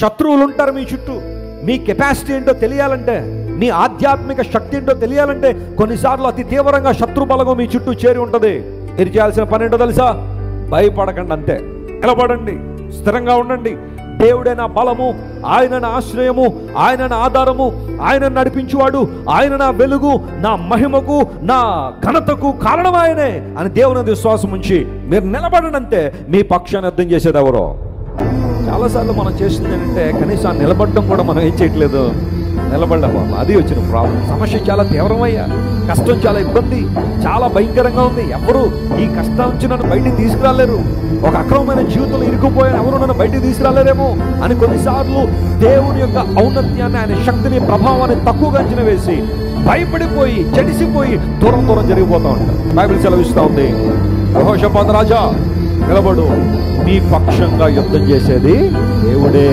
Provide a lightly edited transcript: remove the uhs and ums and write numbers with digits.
శత్రువులు ఉంటారు మీ చుట్టూ. మీ కెపాసిటీ ఏంటో తెలియాలంటే, మీ ఆధ్యాత్మిక శక్తి ఏంటో తెలియాలంటే కొన్నిసార్లు అతి తీవ్రంగా శత్రు బలగం మీ చుట్టూ చేరి ఉంటుంది. మీరు చేయాల్సిన పని ఏంటో తెలుసా? భయపడకండి, అంతే. నిలబడండి, స్థిరంగా ఉండండి. దేవుడే నా బలము, ఆయన నా ఆశ్రయము, ఆయన నా ఆధారము, ఆయన నడిపించువాడు, ఆయన నా వెలుగు, నా మహిమకు, నా ఘనతకు కారణం ఆయనే అని దేవుని విశ్వాసం ఉంచి మీరు నిలబడండి, అంతే. మీ పక్షాన్ని అర్థం చేసేది ఎవరో. చాలాసార్లు మనం చేస్తుంది ఏంటంటే కనీసం నిలబడడం కూడా మనం ఏం చేయట్లేదు, నిలబడలేము. అది వచ్చిన ప్రాబ్లం. సమస్య చాలా తీవ్రమయ్యా, కష్టం చాలా ఇబ్బంది, చాలా భయంకరంగా ఉంది. ఎవరు ఈ కష్టం నుంచి నన్ను బయటికి తీసుకురాలేరు, ఒక అక్రమమైన జీవితంలో ఇరుక్కుపోయిన ఎవరు నన్ను బయటికి తీసుకురాలేరేమో అని కొన్నిసార్లు దేవుని యొక్క ఔన్నత్యాన్ని, ఆయన శక్తిని, ప్రభావాన్ని తక్కువగా అంచనా వేసి భయపడిపోయి చెడిసిపోయి దూరం దూరం జరిగిపోతూ ఉంటారు. బైబిల్ సెలవిస్తూ ఉంది, యెహోషాపాతు రాజా నిలబడు, మీ పక్షంగా యుద్ధం చేసేది దేవుడే.